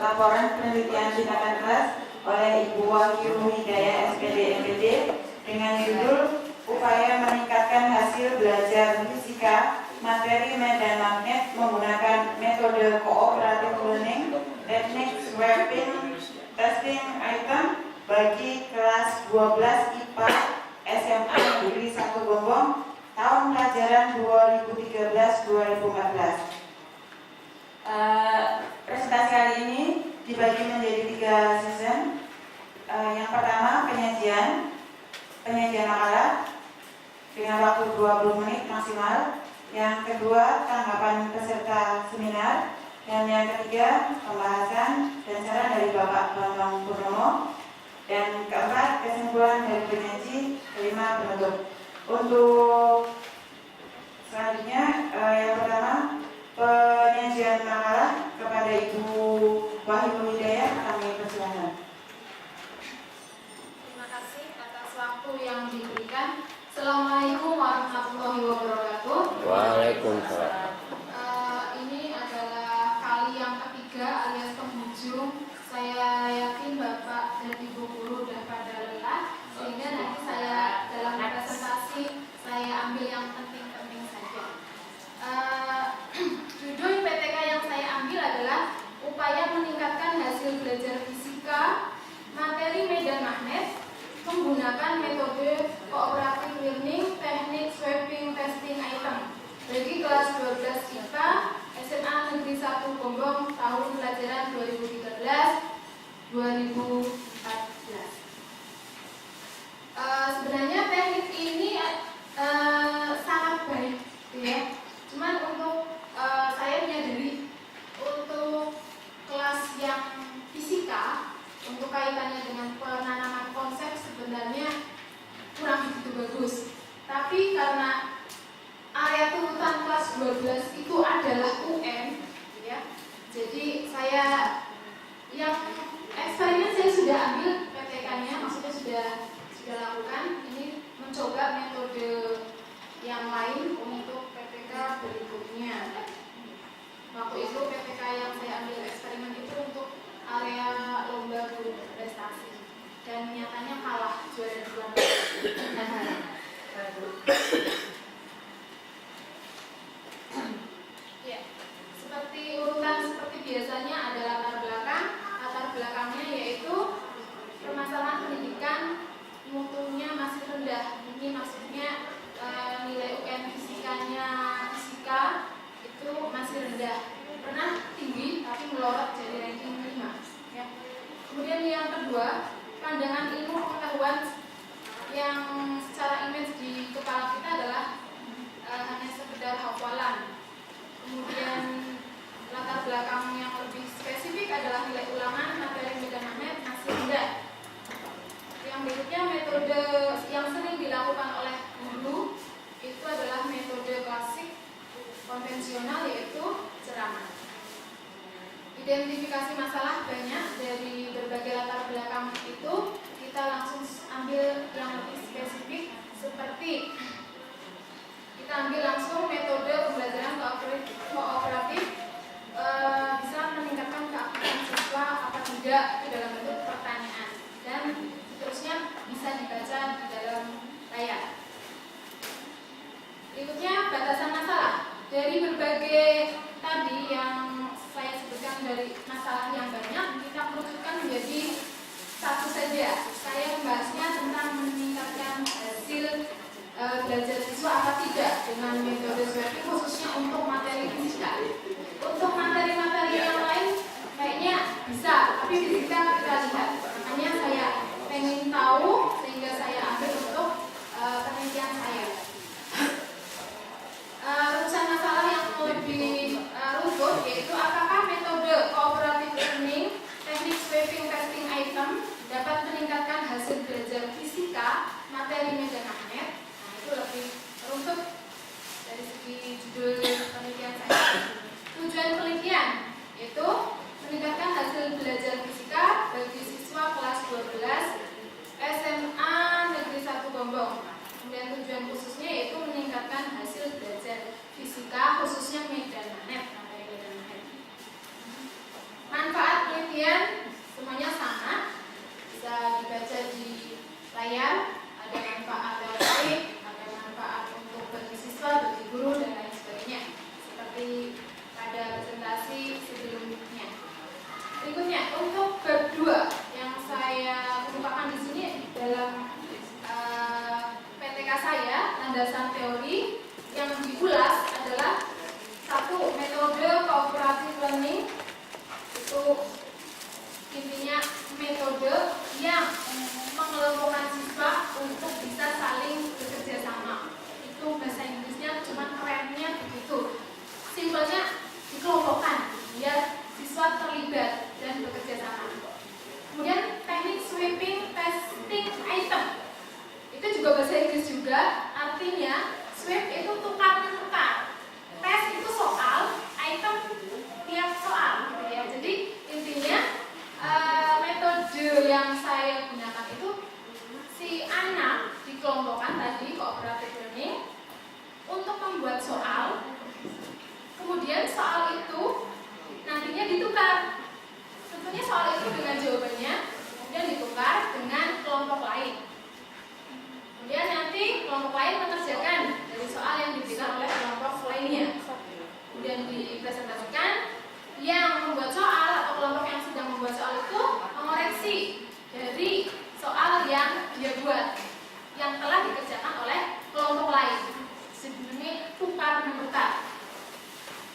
laporan penelitian tindakan keras oleh Ibu Wahyu Hidayah SPD MPD dengan judul Upaya Meningkatkan Hasil Belajar Fisika Materi Medan Magnet Menggunakan Metode Cooperative Learning Teknik Swapping Testing Item bagi kelas 12 IPA SMA Negeri 1 Gombong tahun pelajaran 2013-2014. Presentasi kali ini dibagi menjadi 3 season. Yang pertama penyajian makalah dengan waktu 20 menit maksimal. Yang kedua tanggapan peserta seminar. Dan yang ketiga pembahasan dan saran dari Bapak Bambang Purnomo. Dan keempat kesimpulan dari penyaji, kelima penutup. Untuk selanjutnya yang pertama penyajian makalah kepada Ibu Wahyu Hidayah, kami persilakan. Terima kasih atas waktu yang diberikan. Assalamualaikum warahmatullahi wabarakatuh. Waalaikumsalam. Ini adalah kali yang ketiga alias penghujung. Saya yakin Bapak dan Ibu guru sudah pada lelah, sehingga nanti saya dalam presentasi saya ambil yang penting-penting saja. Judul PTK yang saya ambil adalah upaya meningkatkan hasil belajar fisika materi medan magnet menggunakan metode cooperative learning teknik swapping testing item bagi kelas 12 IPA SMA Negeri 1 Gombong tahun pelajaran 2013-2014. Sebenarnya teknik ini sangat baik, ya. Cuman untuk saya menyadari untuk kelas yang fisika, untuk kaitannya dengan penanaman konsep sebenarnya kurang begitu bagus. Tapi karena area turutan kelas 12 itu adalah UN, ya. Jadi saya yang eksperimen saya sudah ambil PTK-nya, maksudnya sudah lakukan. Ini mencoba metode yang lain untuk PTK berikutnya. Waktu itu PTK yang saya ambil eksperimen itu untuk area lomba guru berprestasi dan nyatanya kalah juara 2. Ya, seperti urutan seperti biasanya ada latar belakang. Latar belakangnya yaitu permasalahan pendidikan mutunya masih rendah. Ini maksudnya nilai UN fisikanya fisika itu masih rendah. Pernah tinggi tapi melorot jadi ranking 5, ya. Kemudian yang kedua, pandangan ilmu pengetahuan yang secara image di kepala kita adalah hanya sekedar hafalan. Kemudian latar belakang yang lebih spesifik adalah nilai ulangan materi medan magnet masih rendah. Yang berikutnya metode yang sering dilakukan oleh guru itu adalah metode klasik konvensional, yaitu ceramah. Identifikasi masalah banyak dari berbagai latar belakang itu, kita langsung ambil yang lebih spesifik seperti kita ambil langsung metode pembelajaran kooperatif bisa meningkatkan keaktifan siswa apa tidak itu dalam bentuk pertanyaan dan seterusnya bisa dibaca di dalam layar. Berikutnya batasan masalah. Dari berbagai tadi yang saya sebutkan dari masalah yang banyak, kita kerucutkan menjadi satu saja. Saya membahasnya tentang meningkatkan hasil belajar siswa apa tidak dengan metode swapping khususnya untuk materi fisika. Untuk materi-materi yang lain kayaknya bisa, tapi fisika kita lihat. Makanya saya pengen tahu sehingga saya ambil untuk penelitian saya. Rujukan masalah yang lebih runtut yaitu apakah metode cooperative learning teknik swapping testing item dapat meningkatkan hasil belajar fisika materi medan magnet. Nah, itu lebih runtut dari segi judul penelitian saya. Tujuan penelitian yaitu meningkatkan hasil belajar fisika bagi siswa kelas 12 SMA Negeri 1 Gombong. Kemudian tujuan khususnya yaitu meningkatkan hasil belajar fisika khususnya medan magnet, materi medan magnet. Manfaat penelitian learning itu intinya metode yang mengelompokkan siswa untuk bisa saling bekerja sama. Itu bahasa Inggrisnya cuma kerennya begitu. Simpelnya dikelompokkan biar siswa terlibat dan bekerja sama. Kemudian teknik sweeping testing item. Itu juga bahasa Inggris juga, artinya sweep itu tukar-menukar. Tes itu soal, item tiap soal gitu ya. Jadi intinya metode yang saya gunakan itu si anak dikelompokkan tadi cooperative learning untuk membuat soal. Kemudian soal itu nantinya ditukar. Tentunya soal itu dengan jawabannya kemudian ditukar dengan kelompok lain. Kemudian nanti kelompok lain mengerjakan dari soal yang diberikan oleh kelompok lainnya. Kemudian dipresentasikan, yang membuat soal atau kelompok yang sedang membuat soal itu mengoreksi dari soal yang dia buat yang telah dikerjakan oleh kelompok lain. Sebenarnya tukar menukar.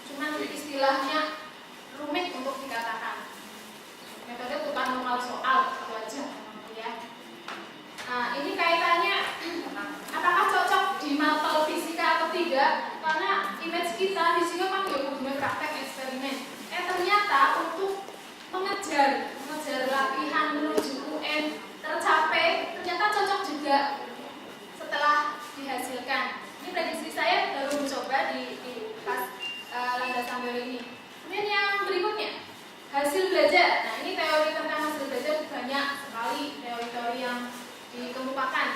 Cuman istilahnya rumit untuk dikatakan. Metode tukar menukar soal itu aja ya. Nah, ini kaitannya apakah cocok di mapel fisika atau tidak? Karena image kita di sini kan ya hubungan praktek eksperimen. Ternyata untuk mengejar latihan menuju UN tercapai, ternyata cocok juga setelah dihasilkan. Ini prediksi saya baru mencoba di pas landasan teori ini. Kemudian yang berikutnya, hasil belajar. Nah, ini teori tentang hasil belajar banyak sekali teori-teori yang dikemukakan.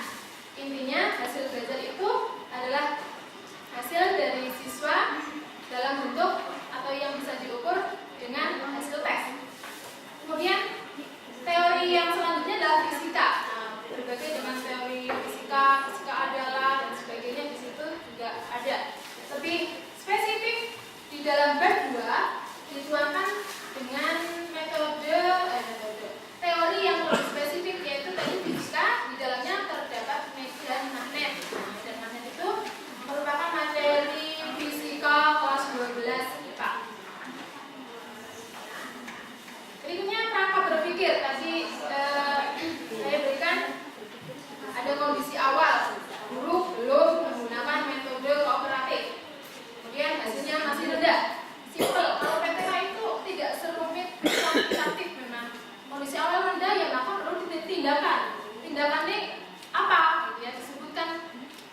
Intinya hasil belajar itu adalah hasil dari siswa dalam bentuk atau yang bisa diukur dengan hasil tes. Kemudian teori yang selanjutnya adalah fisika. Nah, berbagai dengan teori fisika adalah dan sebagainya di situ juga ada. Lebih spesifik di dalam bab 2 dituangkan dengan metode teori yang lebih spesifik, yaitu tadi fisika. Di dalamnya terdapat medan magnet. Nah, medan magnet itu merupakan materi fisika kelas 12 IPA. Berikutnya perangkat berpikir. Tadi saya berikan ada kondisi awal, guru belum menggunakan metode kooperatif. Kemudian hasilnya masih rendah. Simple. Kalau PTH itu tidak serumit kuantitatif memang. Kondisi awal rendah ya maka perlu tindakan. Tindakannya apa? Gitu ya, disebutkan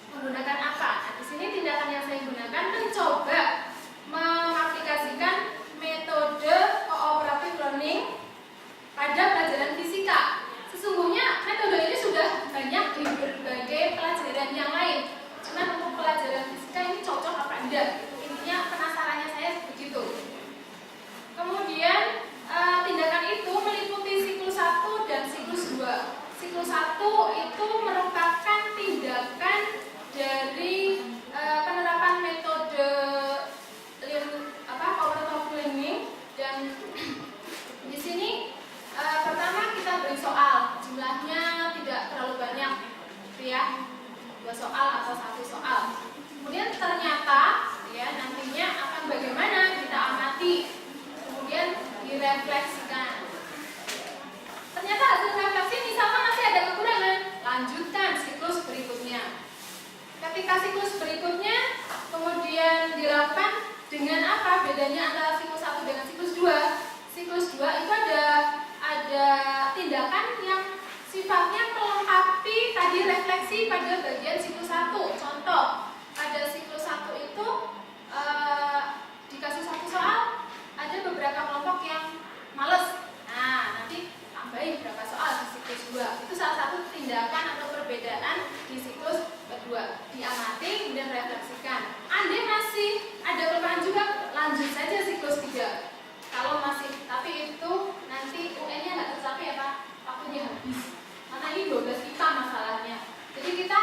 menggunakan apa. Nah, di sini tindakan yang saya gunakan mencoba mengaplikasikan metode cooperative learning pada pelajaran fisika. Sesungguhnya metode ini sudah banyak di berbagai pelajaran yang lain. Cuma untuk pelajaran fisika ini cocok apa enggak? Intinya penasarannya saya begitu. Kemudian tindakan itu meliputi siklus 1 dan siklus 2. Siklus 1 itu merupakan tindakan dari penerapan metode cooperative learning, dan di sini pertama kita beri soal, jumlahnya tidak terlalu banyak, gitu ya, 2 soal atau 1 soal. Kemudian ternyata ya nantinya akan bagaimana kita amati, kemudian direfleksikan. Ternyata hasil refleksi misalkan masih ada kekurangan, lanjutkan siklus berikutnya. Ketika siklus berikutnya kemudian dilakukan dengan apa bedanya antara siklus 1 dengan siklus 2? Siklus 2 itu ada tindakan yang sifatnya melengkapi tadi refleksi pada bagian siklus 1. Contoh, pada siklus 1 itu dikasih 1 soal, ada beberapa kelompok yang males. Nah, nanti tambahin berapa soal di siklus 2. Itu salah satu tindakan atau perbedaan di siklus kedua. Diamati, kemudian refleksikan. Andai masih ada kelemahan juga, lanjut saja siklus 3. Kalau masih, tapi itu nanti UN-nya nggak tercapai ya Pak, waktunya habis. Karena ini 12 IPA masalahnya. Jadi kita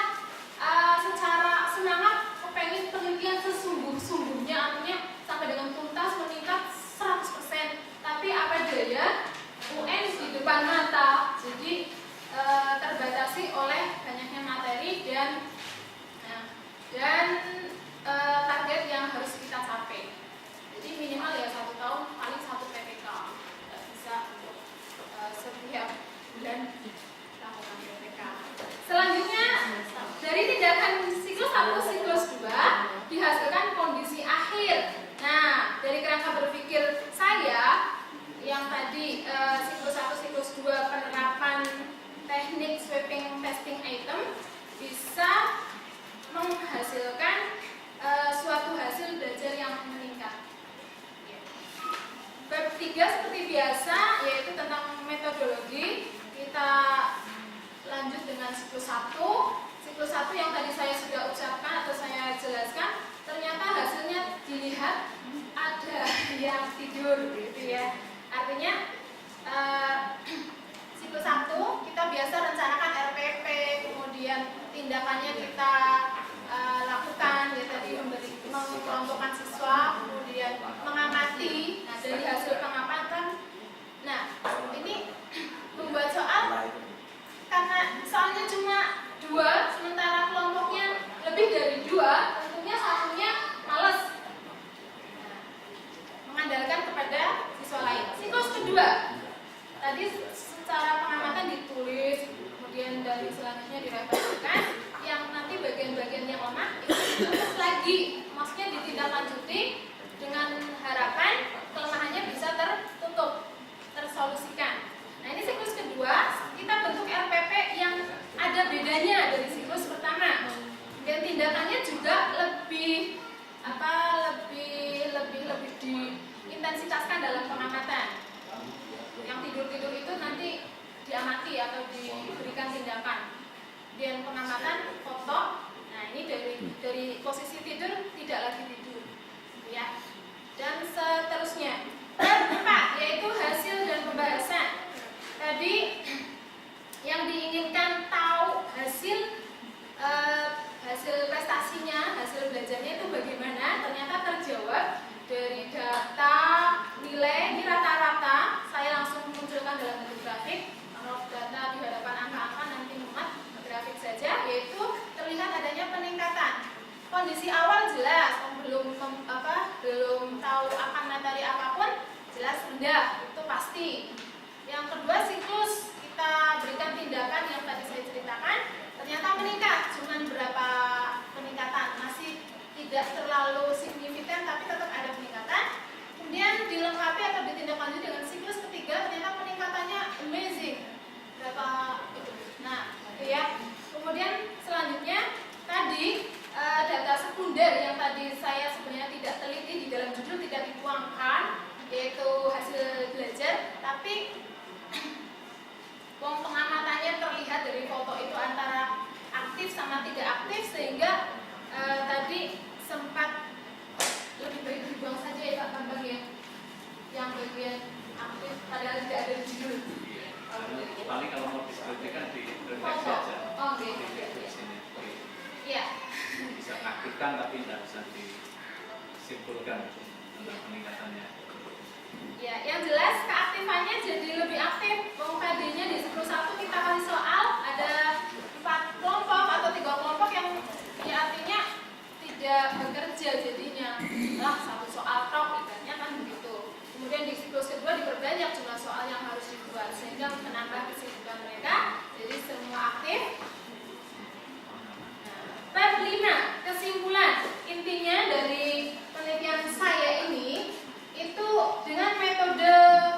secara semangat kepengen penelitian sesungguh-sungguhnya, artinya sampai dengan tuntas meningkat 100%. Tapi apa daya, UN di depan mata, jadi terbatasi oleh banyaknya materi dan target yang harus kita capai. Jadi minimal ya 1 tahun paling 1 PPK. Tidak bisa untuk setiap bulan lakukan PPK. Selanjutnya dari tindakan siklus 1 siklus 2 dihasilkan kondisi akhir. Nah, dari kerangka berpikir saya yang tadi siklus 1 siklus 2 penerapan teknik sweeping testing item bisa menghasilkan suatu hasil belajar yang meningkat. Bab 3 seperti biasa yaitu tentang metodologi. Kita lanjut dengan siklus 1. Siklus 1 yang tadi saya sudah ucapkan atau saya jelaskan, ternyata hasilnya dilihat ada yang tidur gitu ya. Artinya siklus 1 kita biasa rencanakan RPP, kemudian tindakannya kita lakukan ya tadi mengelompokkan siswa, kemudian mengamati. Nah, dari hasil pengamatan, nah ini membuat soal karena soalnya cuma 2, sementara kelompoknya lebih dari 2, tentunya satunya males. Nah, mengandalkan kepada siswa lain. Siklus kedua, tadi secara pengamatan ditulis, kemudian dari selanjutnya direfleksikan. Yang nanti bagian-bagian yang lemah itu ditulis lagi, maksudnya ditindaklanjuti dengan harapan kelemahannya bisa tertutup, tersolusikan. Nah, ini siklus kedua, kita bentuk RPP yang ada bedanya dari siklus pertama. Dan tindakannya juga lebih diintensitaskan dalam pengamatan. Yang tidur-tidur itu nanti diamati atau diberikan tindakan. Dan pengamatan foto. Nah, ini dari posisi tidur tidak lagi tidur. Ya. Dan seterusnya. Dan 4 yaitu hasil dan pembahasan. Tadi yang diinginkan tahu hasil prestasinya, hasil belajarnya itu bagaimana, ternyata terjawab dari data nilai. Ini rata-rata saya langsung munculkan dalam bentuk grafik. Kalau data di hadapan angka-angka nanti muat grafik saja, yaitu terlihat adanya peningkatan. Kondisi awal jelas, belum tahu akan materi apapun, jelas rendah, itu pasti. Yang kedua, siklus kita berikan tindakan yang tadi saya ceritakan, ternyata meningkat. Cuman berapa peningkatan, masih tidak terlalu signifikan, tapi tetap ada peningkatan. Kemudian dilengkapi atau ditindaklanjuti dengan siklus ketiga, ternyata peningkatannya amazing. Berapa itu? Nah, itu ya. Kemudian selanjutnya tadi data sekunder yang tadi saya sebenarnya tidak teliti di dalam judul, tidak dituangkan, yaitu hasil belajar, tapi pengamatannya terlihat dari foto itu antara aktif sama tidak aktif, sehingga tadi sempat lebih baik dibuang saja ya Pak Bambang ya, yang bagian aktif padahal tidak ada di judul. Paling kalau mau diskusikan di refleksi Foto. aja. Oh, oke. Di sini. Iya. Bisa aktifkan tapi tidak bisa disimpulkan tentang peningkatannya. Ya, yang jelas keaktifannya jadi lebih aktif. KD-nya di siklus 1 kita kasih soal ada 4 kelompok atau 3 kelompok yang ya artinya tidak bekerja jadinya. Lah, 1 soal tok ibaratnya kan begitu. Kemudian di siklus kedua diperbanyak jumlah soal yang harus dibuat sehingga menambah kesibukan mereka. Jadi semua aktif. Bab 5, kesimpulan. Intinya dari penelitian saya ini itu dengan metode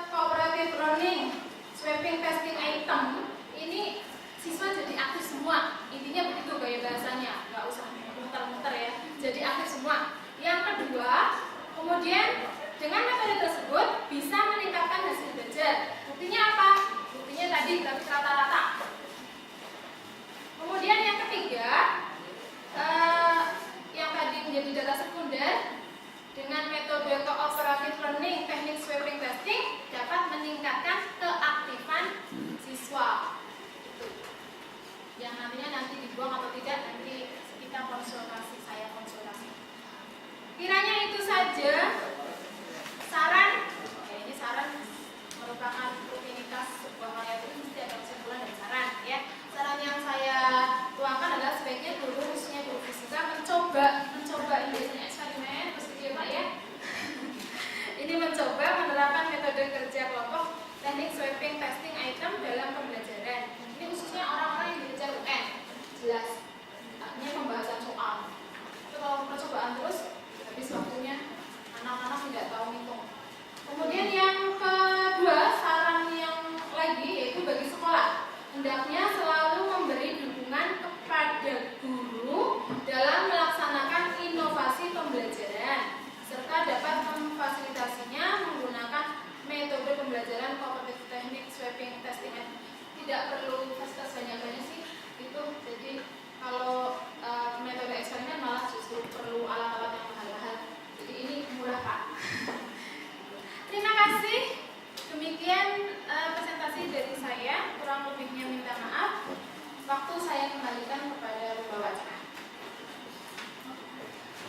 cooperative learning, sweeping testing item, ini siswa jadi aktif semua. Intinya begitu gaya bahasanya, nggak usah muter-muter ya. Jadi aktif semua. Yang kedua, kemudian dengan metode tersebut bisa meningkatkan hasil belajar. Buktinya apa? Buktinya tadi grafik rata-rata. Kemudian yang ketiga, yang tadi menjadi data sekunder, dengan metode cooperative learning, teknik sweeping testing dapat meningkatkan keaktifan siswa. Itu. Yang nanti dibuang atau tidak nanti kita konsultasi, saya konsultasi. Kiranya itu saja saran. Ya, ini saran merupakan rutinitas sebuah karya tulis, mesti ada kesimpulan dan saran ya. Saran yang saya tuangkan adalah sebaiknya guru, khususnya guru fisika mencoba ini biasanya eksperimen, terus ya Pak ya.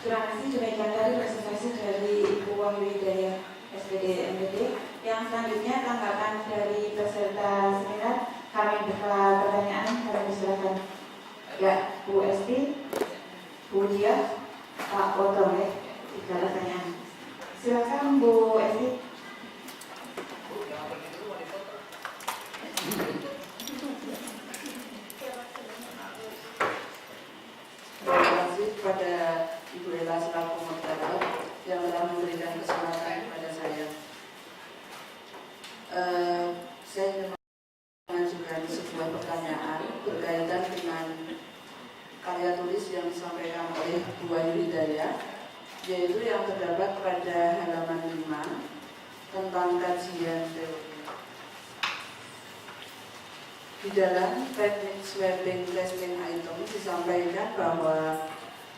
Terima kasih. Demikian tadi presentasi dari Ibu Wahyu Hidayah SPD MPD. Yang selanjutnya tanggapan dari peserta seminar. Kami buka pertanyaan. Kami silakan. Ya, Bu Esti, Bu Dia, Pak Otong ya. 3 pertanyaan. Silakan Bu Esti. Terima kasih kepada Ibu Ella selaku moderator yang telah memberikan kesempatan kepada saya. Saya ingin mengajukan sebuah pertanyaan berkaitan dengan karya tulis yang disampaikan oleh Bu Wahyu Hidayah, yaitu yang terdapat pada halaman 5 tentang kajian teori. Di dalam teknik sweeping listening item disampaikan bahwa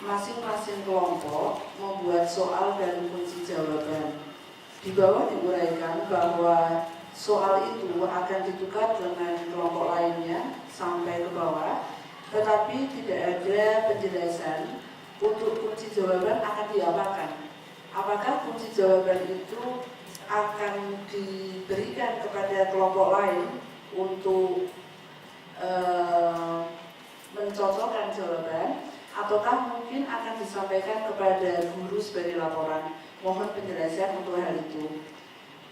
masing-masing kelompok membuat soal dan kunci jawaban. Di bawah diuraikan bahwa soal itu akan ditukar dengan kelompok lainnya sampai ke bawah, tetapi tidak ada penjelasan untuk kunci jawaban akan diapakan. Apakah kunci jawaban itu akan diberikan kepada kelompok lain untuk mencocokkan jawaban, ataukah mungkin akan disampaikan kepada guru sebagai laporan? Mohon penjelasan untuk hal itu.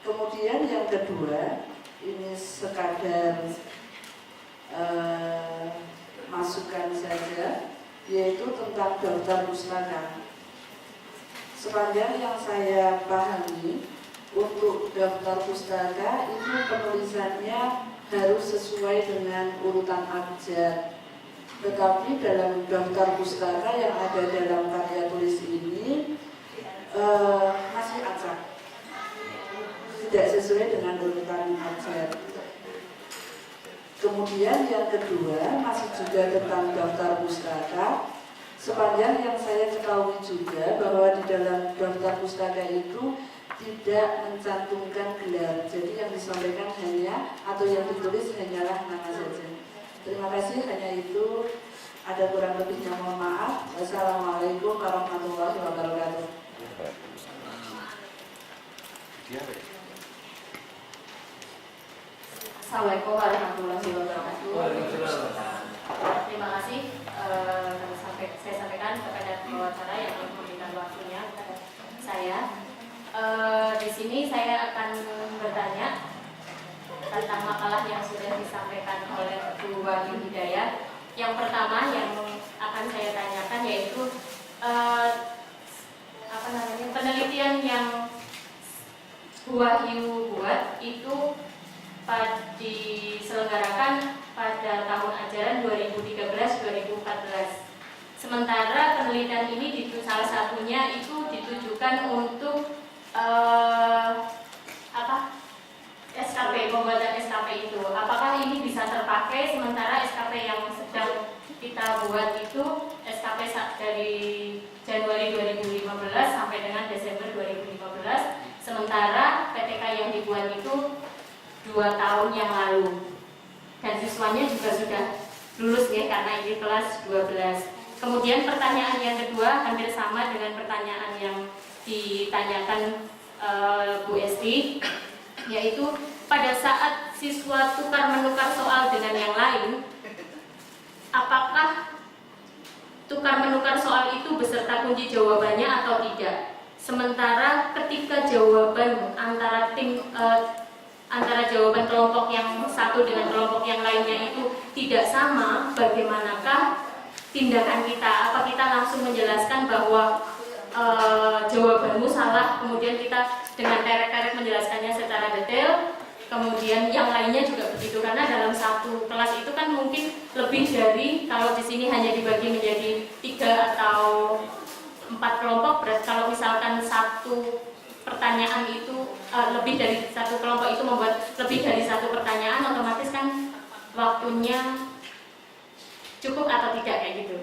Kemudian yang kedua, ini sekadar masukan saja, yaitu tentang daftar pustaka. Sepanjang yang saya pahami, untuk daftar pustaka itu penulisannya harus sesuai dengan urutan abjad. Tetapi dalam daftar pustaka yang ada dalam karya tulis ini masih acak, tidak sesuai dengan urutan abjad. Kemudian yang kedua masih juga tentang daftar pustaka. Sepanjang yang saya ketahui juga bahwa di dalam daftar pustaka itu tidak mencantumkan gelar, jadi yang disampaikan hanya atau yang ditulis hanyalah nama saja. Terima kasih, hanya itu. Ada kurang lebihnya mohon maaf. Wassalamualaikum warahmatullahi wabarakatuh. Assalamualaikum warahmatullahi wabarakatuh. Terima kasih saya sampaikan kepada pewawancara yang memberikan waktunya kepada saya. Di sini saya akan bertanya tentang makalah yang sudah disampaikan oleh Bu Wahyu Hidayah. Yang pertama yang akan saya tanyakan yaitu penelitian yang Bu Wahyu buat itu diselenggarakan pada tahun ajaran 2013-2014. Sementara penelitian ini salah satunya itu ditujukan untuk SKP, pembuatan SKP itu. Apakah ini bisa terpakai sementara SKP yang sedang kita buat itu SKP dari Januari 2015 sampai dengan Desember 2015, sementara PTK yang dibuat itu 2 tahun yang lalu dan siswanya juga sudah lulus ya, karena ini kelas 12. Kemudian pertanyaan yang kedua hampir sama dengan pertanyaan yang ditanyakan Bu Esti, yaitu pada saat siswa tukar menukar soal dengan yang lain, apakah tukar menukar soal itu beserta kunci jawabannya atau tidak? Sementara ketika jawaban antara jawaban kelompok yang satu dengan kelompok yang lainnya itu tidak sama, bagaimanakah tindakan kita? Apa kita langsung menjelaskan bahwa jawabanmu salah, kemudian kita dengan terek-terek menjelaskannya secara detail, kemudian yang lainnya juga begitu, karena dalam satu kelas itu kan mungkin lebih dari, kalau di sini hanya dibagi menjadi 3 atau 4 kelompok, berarti kalau misalkan satu pertanyaan itu lebih dari satu kelompok itu membuat lebih dari satu pertanyaan, otomatis kan waktunya cukup atau tidak kayak gitu.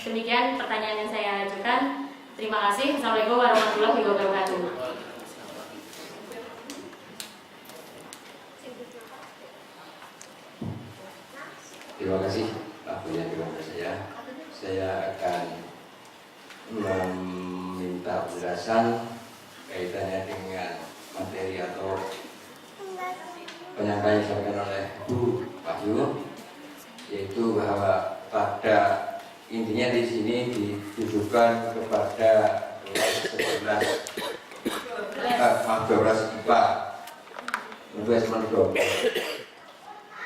Demikian pertanyaan yang saya ajukan. Terima kasih. Assalamualaikum warahmatullahi wabarakatuh. Terima kasih waktunya kepada saya. Saya akan meminta penjelasan kaitannya dengan materi atau penyampaian yang disampaikan oleh Bu Wahyu, yaitu bahwa pada intinya di sini ditujukan kepada 12 IPA untuk SMA 12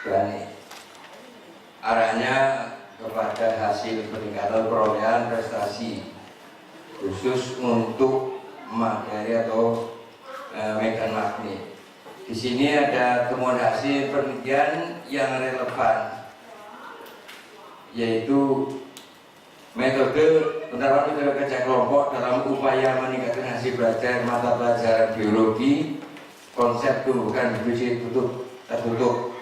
dan arahnya kepada hasil peningkatan perolehan prestasi khusus untuk materi atau medan magnet. Di sini ada temuan hasil penelitian yang relevan, yaitu metode penerapan metode kerja kelompok dalam upaya meningkatkan hasil belajar mata pelajaran biologi, konsep tumbuhan biologi tertutup.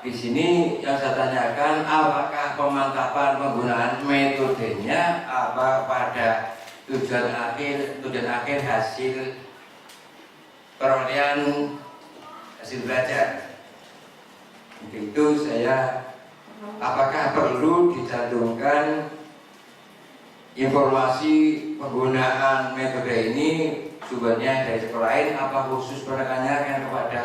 Di sini yang saya tanyakan, apakah pemantapan penggunaan metodenya apa pada tujuan akhir hasil perolehan hasil belajar. Untuk itu saya, apakah perlu dicantumkan informasi penggunaan metode ini sumbernya dari sekolah lain, apa khusus penekanannya akan kepada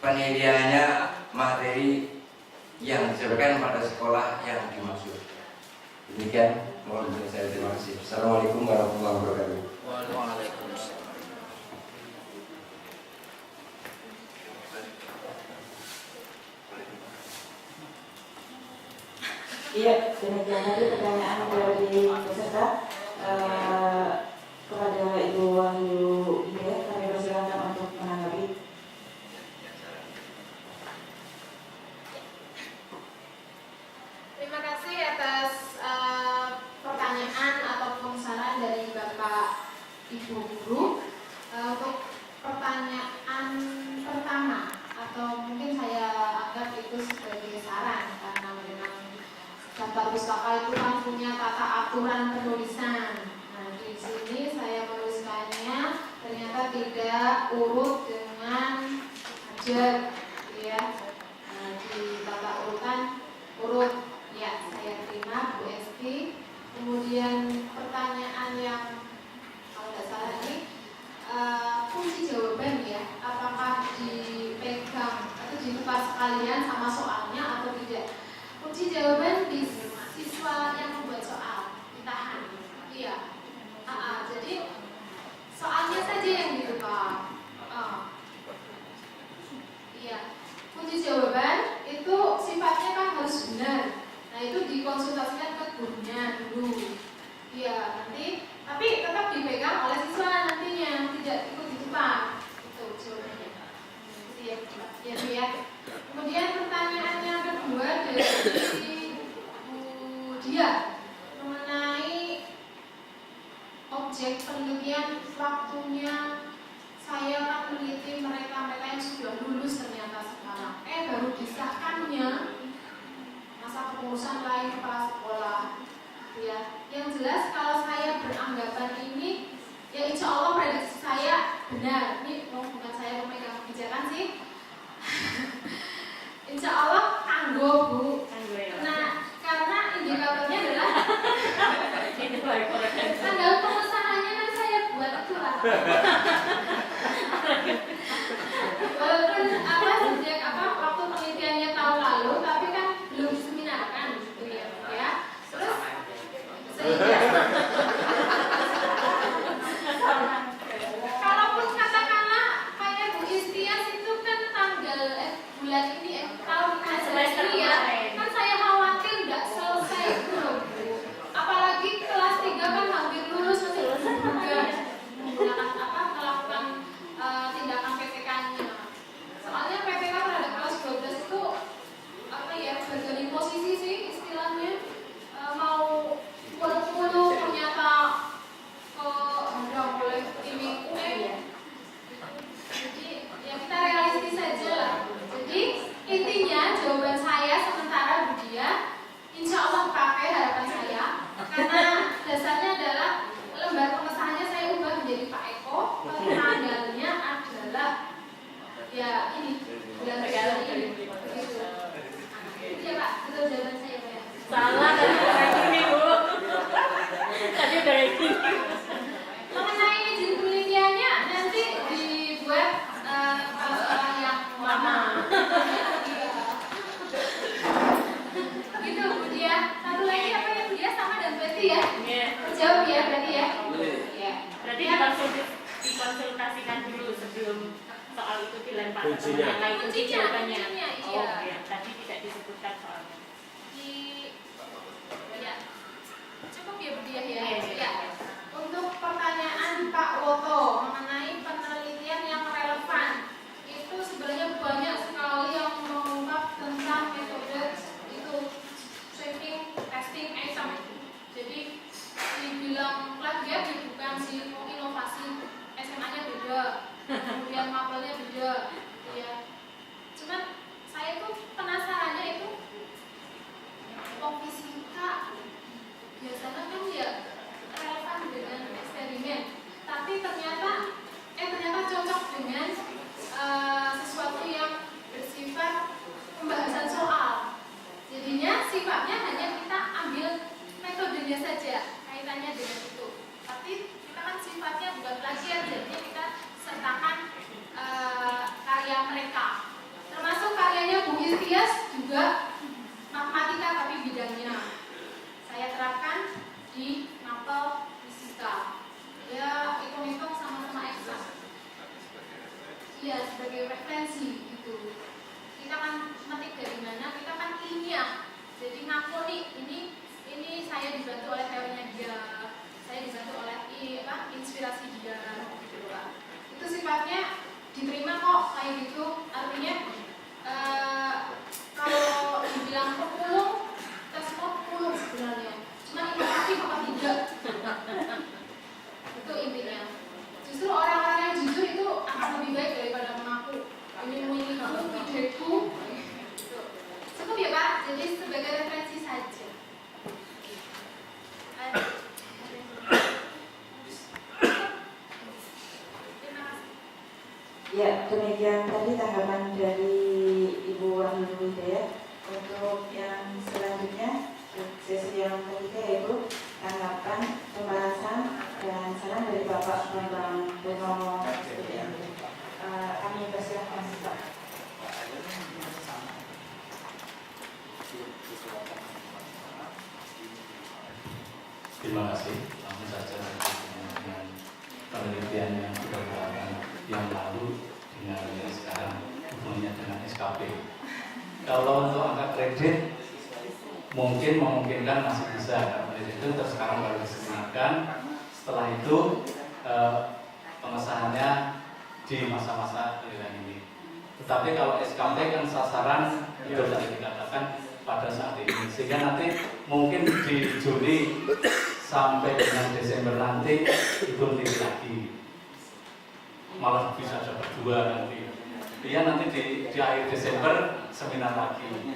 penilaiannya materi yang disampaikan pada sekolah yang dimaksud. Demikian, mohon saya terima kasih. Assalamualaikum warahmatullahi wabarakatuh. Waalaikumsalam. Iya, demikian tadi pertanyaan dari peserta kepada Ibu Wahyu Hidayat. Kami persilakan untuk menanggapi. Terima kasih atas pertanyaan ataupun saran dari Bapak Ibu Guru. Untuk pertanyaan pertama, atau mungkin saya anggap itu sebagai saran, karena memang daftar pustaka itu kan punya tata aturan penulisan. Nah, di sini saya menuliskannya ternyata tidak urut dengan ajar, ya. Nah, di tata urutan urut. Ya, saya terima Bu Esti. Kemudian pertanyaan yang kalau tidak salah ini kunci jawaban, ya, apakah dipegang atau ditukar sekalian sama soalnya atau tidak? Kunci jawaban di siswa yang membuat soal ditahan. Iya. Jadi soalnya saja yang ditukar. Iya. Kunci jawaban itu sifatnya kan harus benar. Nah, itu dikonsultasikan ke gurunya dulu. Iya, nanti tapi tetap dipegang oleh siswa nantinya, tidak ikut ditukar. Itu jawabannya. Ya. Kemudian pertanyaan yang kedua dari Bu Dia mengenai objek penelitian waktunya. Saya kan meneliti mereka yang sudah lulus ternyata sekarang. Baru disahkannya masa kepengurusan lain kepala sekolah. Ya, yang jelas kalau saya beranggapan ini, ya insya Allah prediksi saya benar. Ini bukan saya pemegang kebijakan sih. Insya Allah tangguh, Bu. Nah, karena indikatornya adalah tanggal pengesahannya kan saya buat itu lah. Walaupun sejak waktu penelitiannya tahun lalu, tapi kan belum diseminarkan gitu ya. Terus sehingga kalaupun katakanlah kayak Bu Istias itu kan tanggal bulan ini tahun semester ya, kan saya khawatir nggak selesai itu loh, Bu. Apalagi kelas 3 kan hampir lulus, masih belum juga melakukan tindakan PPK-nya. Soalnya dengan Pak Kuncinya. mengenai kunci jawabannya. Kuncinya, Oh, iya. ya. Tadi tidak disebutkan soalnya. Ya, cukup ya Bu Diah ya. Iya, iya. Ya. Untuk pertanyaan Pak Woto mengenai penelitian yang relevan, itu sebenarnya banyak sekali yang mengungkap tentang metode itu sweeping testing item. Jadi dibilang plagiat ya bukan sih, inovasi SMA-nya beda, kemudian mapelnya beda, gitu ya. Cuman saya tuh penasarannya itu fisika biasanya kan ya relevan dengan eksperimen, tapi ternyata cocok dengan sesuatu yang bersifat pembahasan soal. Jadinya sifatnya hanya kita ambil metodenya saja kaitannya dengan itu. Tapi kita kan sifatnya bukan plagiat, jadinya kita sertakan karya mereka. Termasuk karyanya Bu Istias juga matematika tapi bidangnya saya terapkan di mapel fisika. Ya hitung-hitung sama-sama eksak. Iya sebagai referensi gitu. Kita kan metik dari mana? Kita kan ilmiah. Jadi ngaku nih ini saya dibantu oleh teorinya dia, saya dibantu oleh inspirasi dia gitu Pak. Itu sifatnya diterima kok kayak gitu. Artinya kalau dibilang pemulung, tes semua pemulung sebenarnya. Cuma inovatif apa tidak? Itu intinya. Justru orang-orang yang jujur itu akan lebih baik daripada mengaku ini ideku. Gitu. Cukup ya Pak. Jadi sebagai referensi saja. Terima kasih. Ya, demikian tadi tanggapan dari Ibu Wahyudi ya. Untuk yang selanjutnya, sesi yang ketiga yaitu tanggapan, pembahasan, dan saran dari Bapak Bambang Purnomo. Kami persilahkan Pak. Terima kasih. Langsung saja dengan penelitian yang sudah dilakukan yang lalu dengan yang sekarang hubungannya dengan SKP. Kalau untuk angka kredit mungkin memungkinkan masih bisa karena itu terus sekarang baru disesuaikan. Setelah itu pengesahannya di masa-masa pilihan ini. Tetapi kalau SKP kan sasaran itu tadi dikatakan pada saat ini, sehingga nanti mungkin di Juli sampai dengan Desember nanti itu tinggi lagi, malah bisa dapat 2 nanti. Dia nanti di akhir Desember seminar lagi.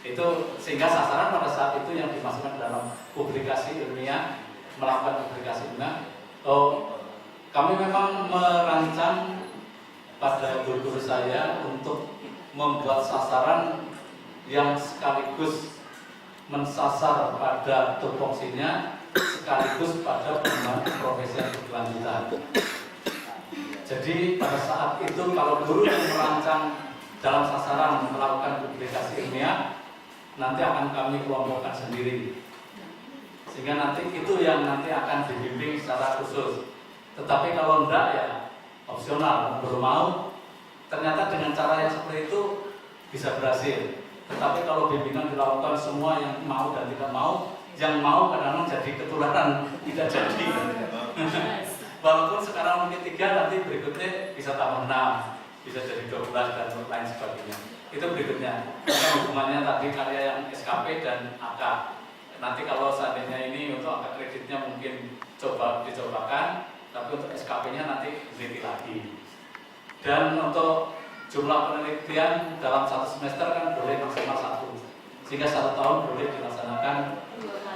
Itu sehingga sasaran pada saat itu yang dimasukkan dalam publikasi ilmiah, melakukan publikasi ilmiah. Kami memang merancang pada guru-guru saya untuk membuat sasaran yang sekaligus mensasar pada tupoksinya, sekaligus pada pengembangan profesi yang berkelanjutan. Jadi pada saat itu kalau guru yang merancang dalam sasaran melakukan publikasi ilmiah, nanti akan kami kelompokkan sendiri, sehingga nanti itu yang nanti akan dibimbing secara khusus. Tetapi kalau enggak ya opsional, belum mau, ternyata dengan cara yang seperti itu bisa berhasil. Tetapi kalau bimbingan dilakukan semua yang mau dan tidak mau, yang mau kadang-kadang jadi ketularan, tidak jadi. Walaupun sekarang mungkin 3, nanti berikutnya bisa tambah 6, bisa jadi 12 dan lain sebagainya. Itu berikutnya. Karena hubungannya tadi karya yang SKP dan AK. Nanti kalau seandainya ini untuk angka kreditnya mungkin dicobakan, tapi untuk SKP-nya nanti teliti lagi. Dan untuk jumlah penelitian dalam 1 semester kan boleh maksimal 1, sehingga 1 tahun boleh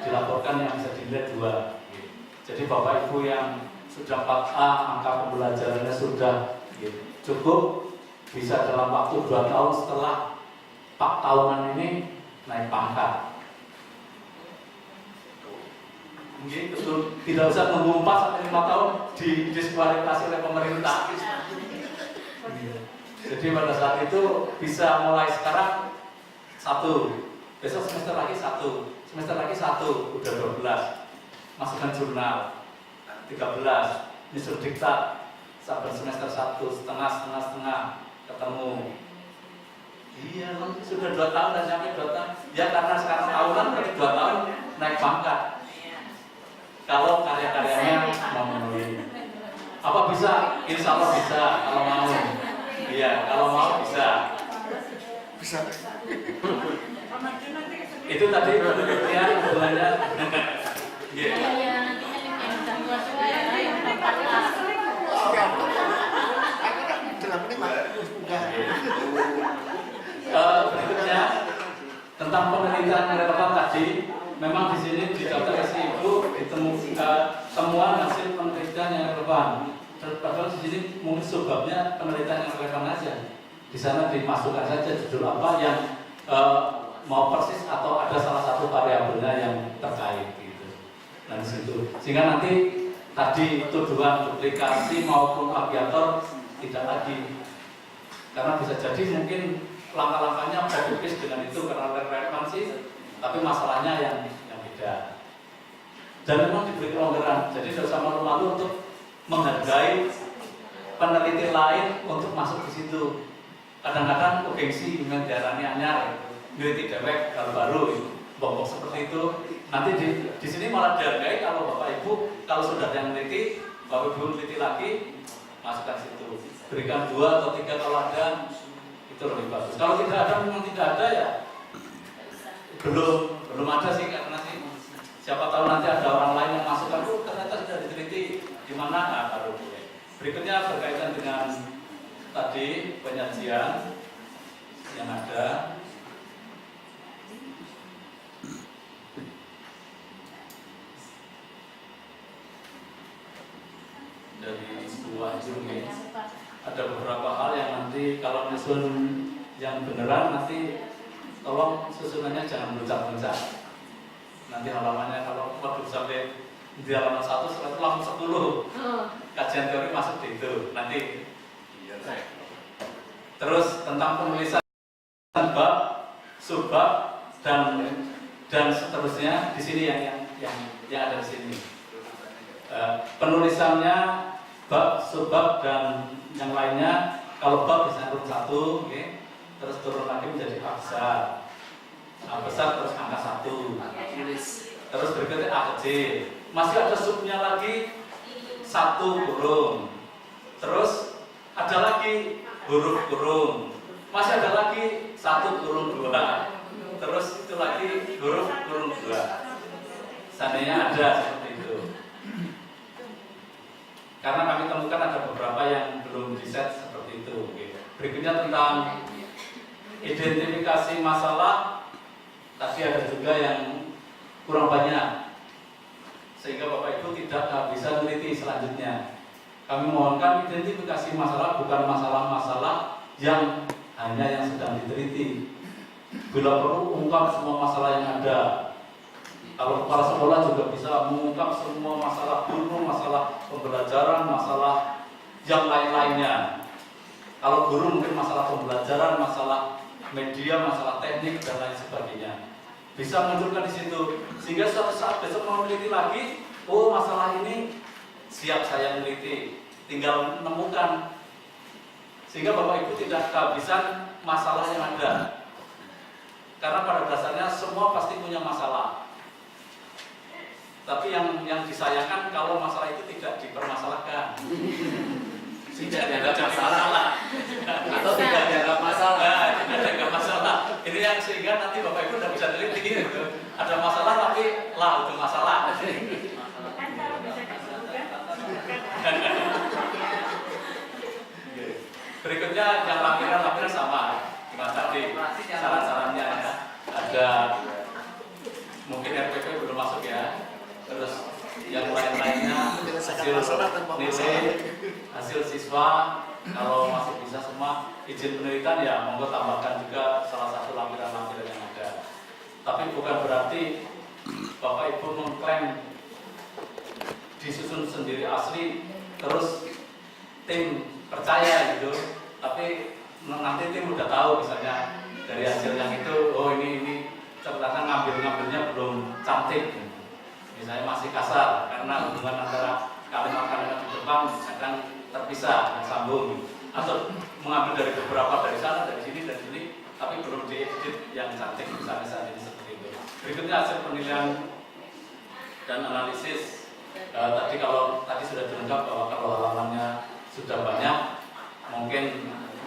dilaporkan yang bisa dinilai 2. Jadi Bapak Ibu yang sudah 4A, angka pembelajarannya sudah cukup, bisa dalam waktu 2 tahun setelah 4 tahunan ini naik pangkat. Mungkin betul, tidak usah nunggu 4 sampai 5 tahun didiskualifikasi oleh pemerintah. Jadi pada saat itu bisa mulai sekarang 1, besok semester lagi 1, semester lagi 1, udah 12, masukkan jurnal 13, nyusun diktat, sabar semester 1, setengah, ketemu. Iya, sudah 2 tahun dan sampai 2 tahun. Ya karena sekarang tahunan berarti 2 tahun naik pangkat. Kalau karya-karyanya memenuhi. Apa bisa? Insya Allah bisa kalau mau. Iya, kalau mau bisa. Bisa. Itu tadi penelitian hubungannya. Iya. Iya, nanti yang tua-tua yang 14. Berikutnya tentang penelitian relevan tadi, memang di sini di daftar Ibu ditemukan temuan hasil penelitian yang relevan. Padahal di sini mungkin sebabnya penelitian yang relevan aja. Di sana dimasukkan saja judul apa yang mau persis atau ada salah satu variabelnya yang terkait gitu. Dan situ sehingga nanti tadi tuduhan duplikasi maupun plagiator tidak lagi, karena bisa jadi mungkin langkah-langkahnya produktif dengan itu karena relevansi, tapi masalahnya yang beda. Dan memang diberi kelonggaran, jadi tidak usah malu-malu untuk menghargai peneliti lain untuk masuk di situ. Kadang-kadang gengsi diarani anyar, meneliti dewek kalau baru bobok seperti itu. Nanti di sini malah dihargai kalau Bapak Ibu, kalau sudah yang meneliti, Bapak Ibu meneliti lagi, masukkan situ. Berikan 2 atau 3 kalau ada, itu lebih bagus. Kalau tidak ada, memang tidak ada ya belum ada sih, karena sih siapa tahu nanti ada orang lain yang masukkan, ternyata sudah diteliti di mana, nah baru boleh. Berikutnya berkaitan dengan tadi penyajian yang ada. Dari sebuah jurnal ada beberapa hal yang nanti kalau nyusun yang beneran nanti tolong susunannya jangan mencak-mencak. Nanti halamannya kalau waduh sampai di halaman 1 setelah itu langsung 10 kajian teori masuk di itu nanti. Terus tentang penulisan bab, subbab dan seterusnya di sini yang ada di sini. Penulisannya bab, subbab dan yang lainnya. Kalau bab bisa urut 1, okay. Terus turun lagi menjadi A besar terus angka 1. Terus berikutnya A kecil. Masih ada subnya lagi 1 kurung. Terus ada lagi huruf kurung. Masih ada lagi 1 kurung 2. Terus itu lagi huruf kurung 2. Seandainya ada seperti itu. Karena kami temukan ada beberapa yang belum di-set seperti itu. Berikutnya tentang identifikasi masalah, tapi ada juga yang kurang banyak, sehingga Bapak Ibu tidak bisa meneliti selanjutnya. Kami mohonkan identifikasi masalah bukan masalah-masalah yang hanya yang sedang diteliti. Bila perlu ungkap semua masalah yang ada. Kalau kepala sekolah juga bisa mengungkap semua masalah guru, masalah pembelajaran, masalah yang lain-lainnya. Kalau guru mungkin masalah pembelajaran, masalah media, masalah teknik dan lain sebagainya. Bisa munculkan di situ. Sehingga suatu saat besok mau meneliti lagi, oh masalah ini siap saya meneliti, tinggal menemukan. Sehingga Bapak Ibu tidak kehabisan masalah yang ada. Karena pada dasarnya semua pasti punya masalah. Tapi yang disayangkan kalau masalah itu tidak dipermasalahkan. Tidak ada masalah. Atau tidak ada masalah. Tidak ada masalah. Ini yang sehingga nanti Bapak Ibu tidak bisa teliti gitu. Ada masalah tapi lah itu masalah. Berikutnya yang lampiran sama dengan tadi saran-sarannya ya. Ada mungkin RPP belum masuk ya. Terus yang lain-lainnya hasil siswa kalau masih bisa semua izin penelitian ya monggo tambahkan juga salah satu lampiran-lampiran yang ada. Tapi bukan berarti Bapak Ibu mengklaim disusun sendiri asli terus tim percaya gitu. Tapi nanti tim udah tahu misalnya dari hasil yang itu, oh ini ternyata ngambilnya belum cantik. Misalnya masih kasar karena hubungan antara kalimat-kalimat di depan kadang terpisah dan sambung. atau mengambil dari beberapa dari sana, dari sini, dari sini, tapi belum diedit yang cantik misalnya saat ini seperti itu. Berikutnya hasil penilaian dan analisis. Tadi sudah dilengkap bahwa kalau halamannya sudah banyak, mungkin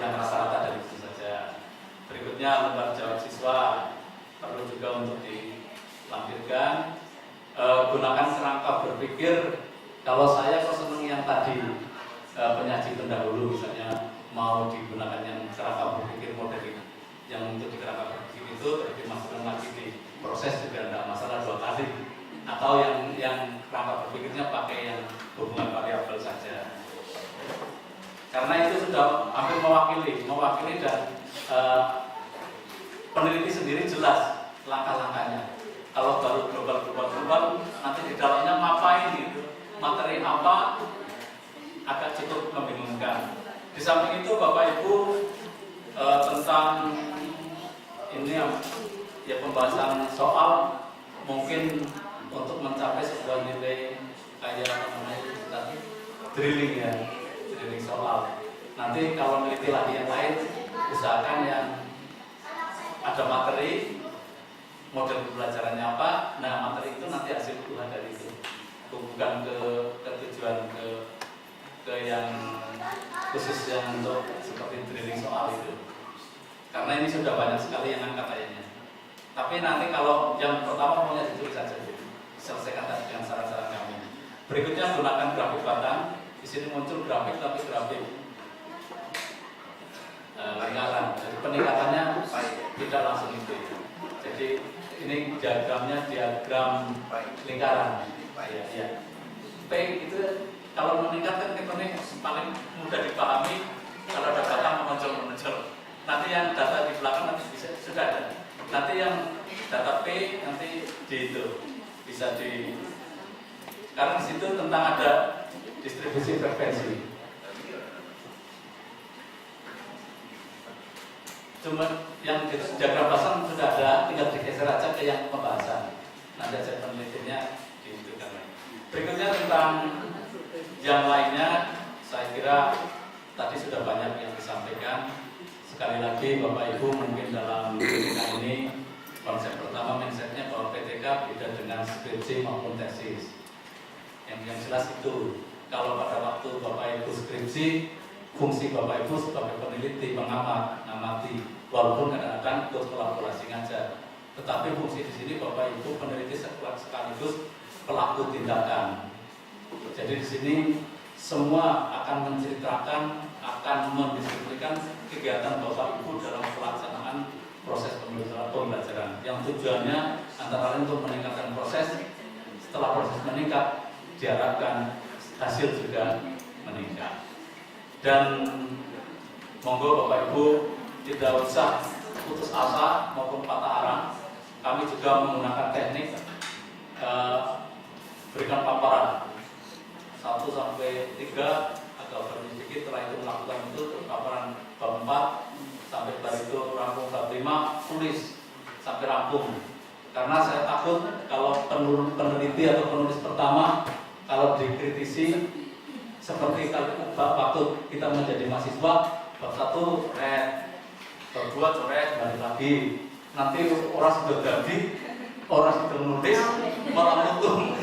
yang rata-rata dari itu saja. Berikutnya lembar jawab siswa perlu juga untuk dilampirkan. Gunakan kerangka berpikir. Kalau saya kok seneng yang tadi penyaji pendahulu, misalnya mau digunakan yang kerangka berpikir modern, yang untuk di kerangka berpikir itu dimasukkan lagi di proses juga tidak masalah 2 kali, atau yang kerangka berpikirnya pakai yang hubungan variabel saja. Karena itu sudah hampir mewakili dan peneliti sendiri jelas langkah-langkahnya. Kalau baru global, nanti di dalamnya ngapain gitu, materi apa, agak cukup membingungkan. Di samping itu Bapak Ibu tentang ini ya pembahasan soal mungkin untuk mencapai sebuah nilai kayak apa namanya tadi drilling soal. Nanti kalau meneliti lagi yang lain, usahakan yang ada materi, model pembelajarannya apa, nah materi itu nanti hasil buah dari itu, bukan ke tujuan ke yang khusus yang untuk seperti drilling soal itu, karena ini sudah banyak sekali yang angkat kayaknya. Tapi nanti kalau yang pertama maunya ditulis saja, selesaikan tadi dengan saran-saran kami. Berikutnya gunakan grafik batang. Di sini muncul grafik tapi grafik lingkaran. Jadi peningkatannya tidak langsung itu. Jadi ini diagramnya diagram lingkaran. Ya. P itu kalau meningkatkan teknik paling mudah dipahami kalau ada batang menonjol. Nanti yang data di belakang nanti sudah ada. Nanti yang data P nanti bisa di. Karena di situ tentang ada distribusi frekuensi. Cuma yang di diagram pasang sudah ada, tinggal digeser aja ke yang pembahasan. Nanti saya penelitiannya di itu kan. Berikutnya tentang yang lainnya, saya kira tadi sudah banyak yang disampaikan. Sekali lagi Bapak Ibu mungkin dalam pendidikan ini konsep pertama mindsetnya bahwa PTK beda dengan skripsi maupun tesis. Yang jelas itu kalau pada waktu Bapak Ibu skripsi, fungsi Bapak Ibu sebagai peneliti, pengamat, ngamati, walaupun kadang-kadang ikut kolaborasi ngajar. Tetapi fungsi di sini Bapak Ibu peneliti sekaligus pelaku tindakan. Jadi di sini semua akan menceritakan, akan mendiskusikan kegiatan Bapak Ibu dalam pelaksanaan proses pembelajaran. Yang tujuannya antara lain untuk meningkatkan proses. Setelah proses meningkat, diharapkan hasil juga meningkat. Dan monggo Bapak Ibu tidak usah putus asa maupun patah arang. Kami juga menggunakan teknik berikan paparan 1 sampai 3 agak berhenti sedikit, setelah itu melakukan itu paparan bab 4 sampai bab itu rampung bab 5, tulis sampai rampung. Karena saya takut kalau peneliti atau penulis pertama kalau dikritisi seperti waktu kita menjadi mahasiswa, bab 1 red, bab 2 coret, balik lagi. Nanti orang sudah jadi, orang sudah menulis, malah mutung.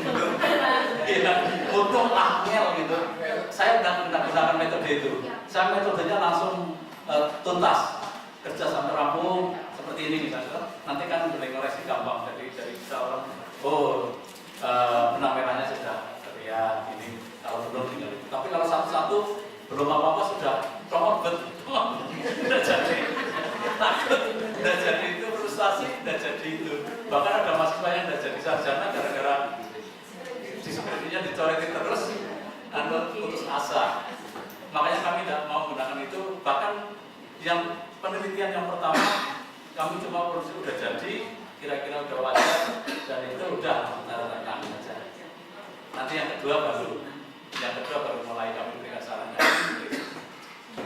Iya, mutung angel gitu. Saya tidak gunakan metode itu. Saya metodenya langsung tuntas, kerja sampai rampung seperti ini misalnya. Nanti kan koreksi gampang dari bisa orang. Benang merahnya sudah terlihat ini. Kalau belum tinggal itu. Tapi kalau satu-satu belum apa-apa sudah comot betul. Sudah jadi takut, sudah jadi itu frustasi, sudah jadi itu. Bahkan ada mahasiswa yang sudah jadi sarjana gara-gara diskusinya dicoretin terus, putus asa. Makanya kami tidak mau gunakan itu. Bahkan yang penelitian yang pertama kami cuma produksi udah jadi, kira-kira udah wajar, dan itu udah tanda-tanda saja. Nanti yang kedua baru mulai kami berikan sarannya.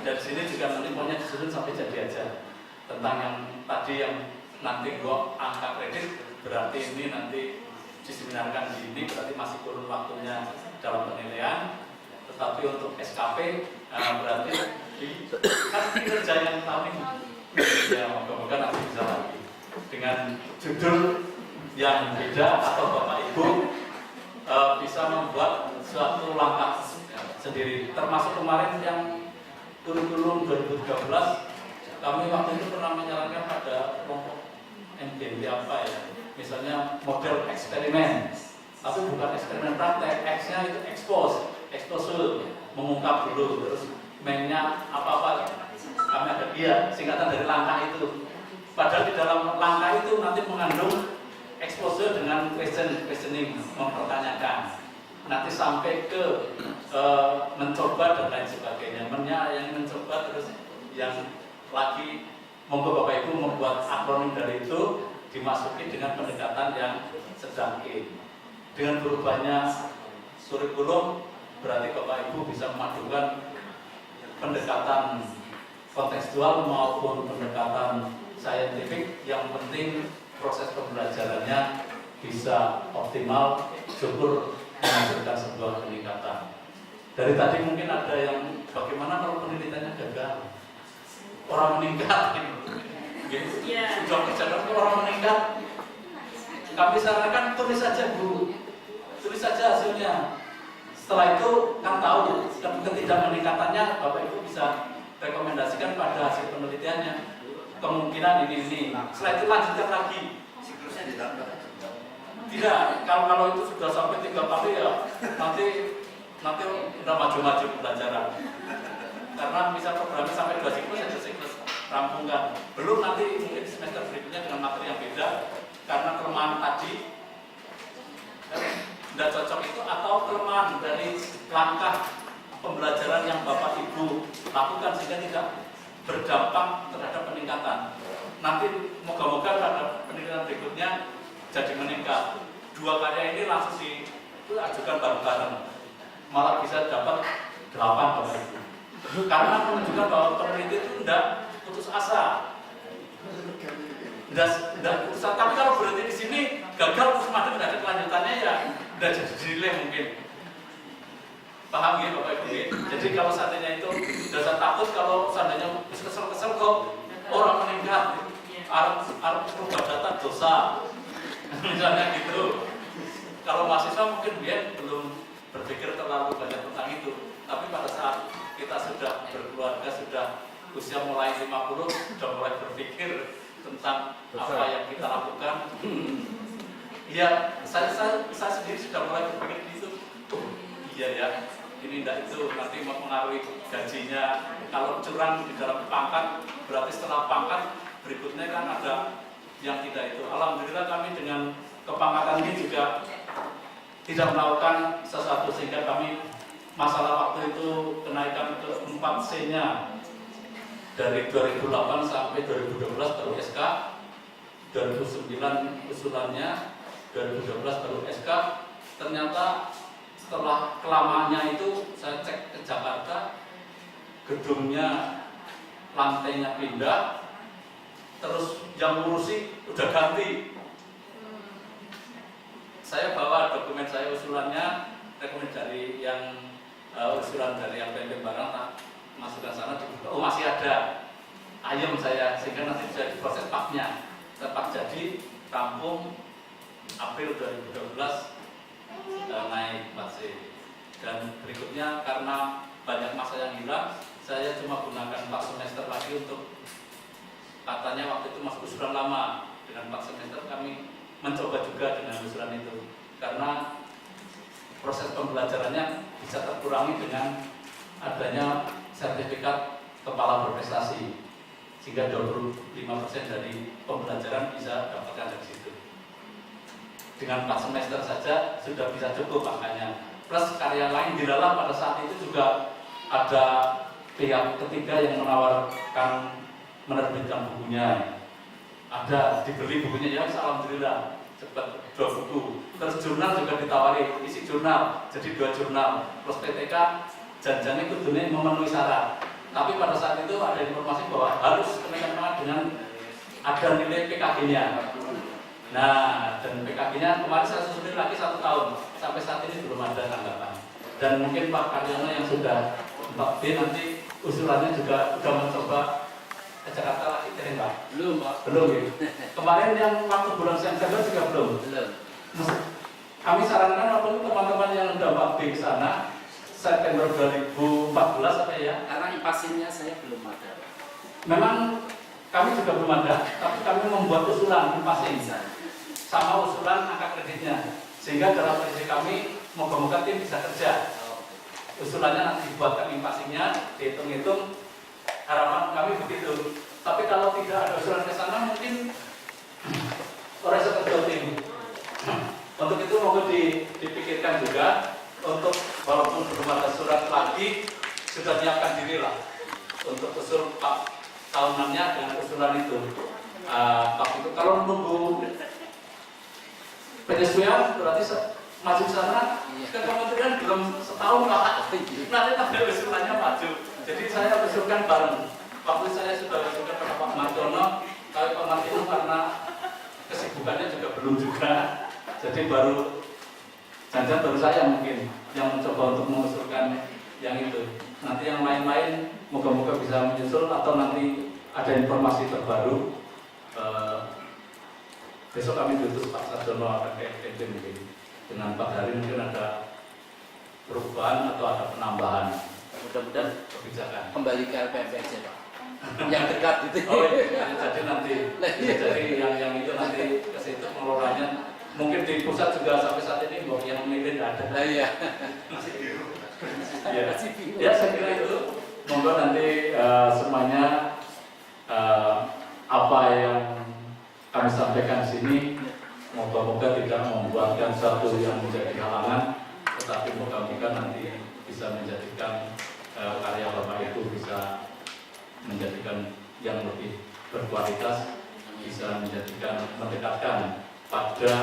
Dan sini juga nanti maunya disusun sampai jadi aja. Tentang yang tadi yang nanti gua angka kredit, berarti ini nanti diseminarkan di ini, berarti masih kurun waktunya dalam penilaian. Tetapi untuk SKP berarti Ya, moga-moga nanti bisa lagi dengan judul yang beda atau Bapak Ibu bisa membuat suatu langkah sendiri. Termasuk kemarin yang kurikulum 2013, kami waktu itu pernah menyarankan pada kelompok MGMP apa ya, misalnya model eksperimen, tapi bukan eksperimen praktek, X-nya itu expose, mengungkap dulu, terus mainnya apa-apa, kami ada singkatan dari langkah itu. Padahal di dalam langkah itu nanti mengandung expose dengan questioning, mempertanyakan, nanti sampai ke mencoba dan lain sebagainya. Yang mencoba terus yang lagi monggo Bapak Ibu membuat akronim dari itu dimasuki dengan pendekatan yang sedang dengan berubahnya kurikulum, berarti Bapak Ibu bisa memadukan pendekatan kontekstual maupun pendekatan saintifik. Yang penting proses pembelajarannya bisa optimal, syukur menghasilkan sebuah peningkatan. Dari tadi mungkin ada yang bagaimana kalau penelitiannya gagal, orang meningkat gitu. Sudah kerjaan orang meningkat, kami sarankan tulis saja Bu, tulis saja hasilnya. Setelah itu kan tahu ketidak meningkatannya, Bapak Ibu bisa rekomendasikan pada hasil penelitiannya. Kemungkinan ini. Setelah itu lanjutkan lagi. Siklusnya ditambah. Tidak, kalau itu sudah sampai 3 kali ya nanti udah maju-maju pembelajaran. Karena bisa programnya sampai 2 siklus, ada siklus rampungkan. Belum nanti mungkin semester berikutnya dengan materi yang beda karena kelemahan tadi tidak cocok itu, atau kelemahan dari langkah pembelajaran yang Bapak Ibu lakukan sehingga tidak berdampak terhadap peningkatan. Nanti moga-moga pada penelitian berikutnya jadi meningkat. 2 karya ini langsung diajukan bareng-bareng, malah bisa dapat 8 Bapak Ibu. Karena menunjukkan bahwa peneliti itu tidak putus asa. Tidak putus asa. Tapi kalau berhenti di sini gagal terus mati tidak ada kelanjutannya ya tidak jadi delay mungkin. Paham ya Bapak Ibu? Jadi kalau seandainya itu dasar takut, kalau seandainya kesel-kesel kok orang meninggal, harus berubah data dosa, misalnya gitu. Kalau mahasiswa mungkin dia belum berpikir terlalu banyak tentang itu, tapi pada saat kita sudah berkeluarga, sudah usia mulai 50, sudah mulai berpikir tentang apa yang kita lakukan. Ya, saya sendiri sudah mulai berpikir gitu. Iya ya, ini tidak itu nanti mempengaruhi gajinya. Kalau curang di dalam pangkat, berarti setelah pangkat berikutnya kan ada yang tidak itu. Alhamdulillah kami dengan kepangkatan ini juga tidak melakukan sesuatu sehingga kami masalah waktu itu kenaikan ke 4C-nya dari 2008 sampai 2012 baru SK, 2009 usulannya, 2012 baru SK. Ternyata setelah kelamaannya itu saya cek ke Jakarta, gedungnya lantainya pindah, terus yang ngurusi udah ganti. Saya bawa dokumen saya usulannya, rekomend dari yang usulan dari LPMP Barang, tak masukkan sana, oh masih ada, ayam saya, sehingga nanti bisa diproses paknya, tepat jadi rampung April 2012 naik 4C. Dan berikutnya karena banyak masa yang hilang, saya cuma gunakan 4 semester lagi untuk, katanya waktu itu masuk usulan lama, dengan 4 semester kami mencoba juga dengan usulan itu, karena proses pembelajarannya bisa terkurangi dengan adanya sertifikat kepala berprestasi, sehingga 25% dari pembelajaran bisa dapatkan dari situ. Dengan 4 semester saja sudah bisa cukup angkanya. Plus karya lain dilalah pada saat itu juga ada pihak ketiga yang menawarkan menerbitkan bukunya. Ada dibeli bukunya ya, alhamdulillah cepat 2 buku. Terus jurnal juga ditawari, isi jurnal jadi 2 jurnal. Plus PTK janjinya kudunya memenuhi syarat. Tapi pada saat itu ada informasi bahwa harus kenaikan dengan ada nilai PKG-nya. Nah, dan PKG-nya kemarin saya susunin lagi 1 tahun. Sampai saat ini belum ada tanggapan. Dan mungkin Pak Karyono yang sudah 4B nanti usulannya juga sudah mencoba ke Jakarta lagi kirim Pak? Belum Pak. Belum ya? Kemarin yang waktu bulan September juga belum? Belum. Kami sarankan walaupun teman-teman yang udah mabdi ke sana September 2014 apa ya? Karena impasinnya saya belum ada. Memang kami juga belum ada, tapi kami membuat usulan impasin sama usulan angka kreditnya, sehingga dalam prediksi kami moga-moga tim bisa kerja. Usulannya nanti dibuatkan impasinnya, dihitung-hitung, harapan kami begitu. Tapi kalau tidak ada usulan ke sana mungkin orang sekerja tim. Untuk itu mohon dipikirkan juga, untuk walaupun belum ada surat lagi, sudah menyiapkan diri lah untuk usul tahunannya dengan usulan itu. Tapi itu kalau nunggu penyesuaian berarti maju sana ke kementerian belum setahun lah. Nanti ada usulannya maju. Jadi saya usulkan bareng. Waktu saya sudah usulkan pada Pak Martono, kalau Pak Martono karena kesibukannya juga belum juga. Jadi baru jangan baru saya mungkin yang mencoba untuk mengusulkan yang itu. Nanti yang lain-lain moga-moga bisa menyusul atau nanti ada informasi terbaru. Besok kami diutus Pak Sarjono akan ke FKB mungkin. Dengan Pak Hari mungkin ada perubahan atau ada penambahan. Mudah-mudahan kebijakan. kembali ke LPMPJ Pak. Yang dekat itu. Oh iya, jadi nanti jadi yang itu nanti ke situ pengelolanya. Mungkin di pusat juga sampai saat ini yang memilih tidak ada. Iya. Ya, saya kira itu. Monggo nanti semuanya apa yang kami sampaikan di sini, moga-moga tidak membuatkan suatu yang menjadi halangan, tetapi moga-moga nanti bisa menjadikan karya Bapak itu bisa menjadikan yang lebih berkualitas, bisa menjadikan mendekatkan pada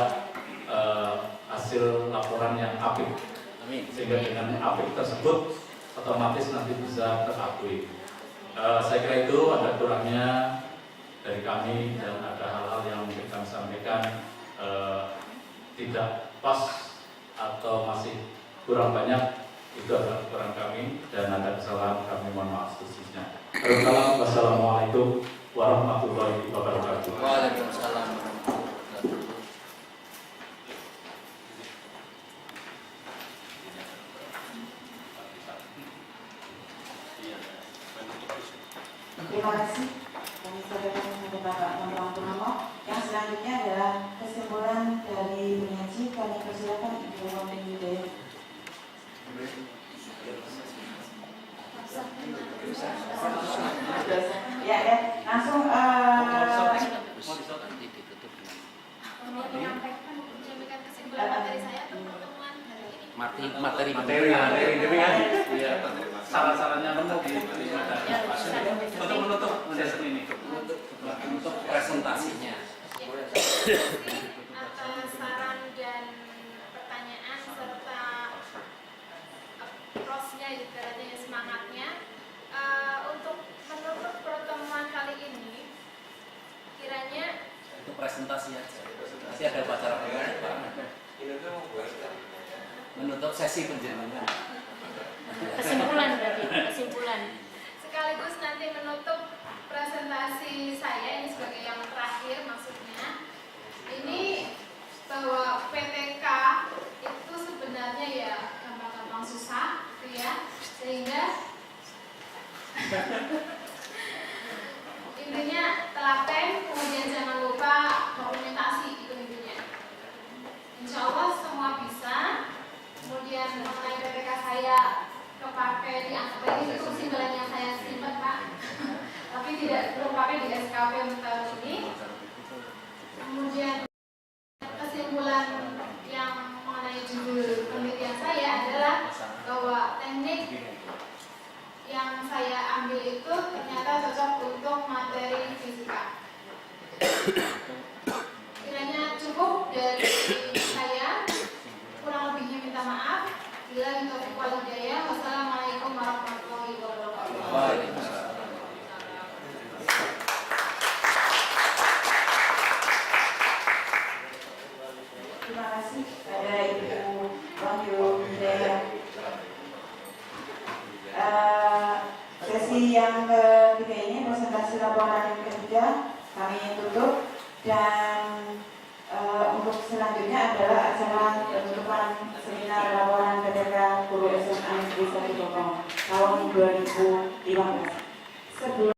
hasil laporan yang apik. Amin. Sehingga dengan apik tersebut otomatis nanti bisa terakui. Saya kira itu ada kurangnya dari kami dan ada hal-hal yang mungkin kami sampaikan tidak pas atau masih kurang banyak, itu adalah kurang kami dan ada kesalahan kami mohon maaf khususnya. Wassalamualaikum warahmatullahi wabarakatuh. Waalaikumsalam. Terima kasih. Kami sampaikan kepada Bapak Bambang Purnomo. Yang selanjutnya adalah kesimpulan dari penyaji. Kami persilakan Ibu Wamen Hidayat. Ya, langsung menyampaikan kesimpulan materi saya untuk pertemuan hari ini. Materi kan? Iya. Saran-sarannya untuk menutup sesi ini. untuk presentasinya. Atas saran dan pertanyaan serta prosnya, ibaratnya semangatnya, untuk menutup pertemuan kali ini, kiranya Itu presentasi aja. Nanti ada acara penutupan. Menutup sesi penjelasan. Kesimpulan berarti, kesimpulan. sekaligus nanti menutup presentasi saya ini sebagai yang terakhir, maksudnya ini bahwa PTK itu sebenarnya ya gampang-gampang susah gitu ya, sehingga intinya telaten, kemudian jangan lupa dokumentasi, itu intinya. Insya Allah semua bisa. Kemudian mengenai PTK saya kepake di angka ini, itu kesimpulan yang saya simpan Pak, tapi tidak terpakai di SKP untuk tahun ini. Kemudian kesimpulan yang mengenai judul penelitian saya adalah bahwa teknik yang saya ambil itu ternyata cocok untuk materi fisika. Kiranya cukup dari saya, kurang lebihnya minta maaf. Bila taufiq wal hidayah. Wassalamualaikum warahmatullahi wabarakatuh. Waalaikumsalam. terima kasih kepada Ibu Wahyu Hidayat. Sesi yang ketiga ini presentasi laporan yang ketiga kami tutup, dan untuk selanjutnya adalah acara penutupan seminar laporan PTK Guru SMA Negeri 1 Bogor tahun 2015. Sebelum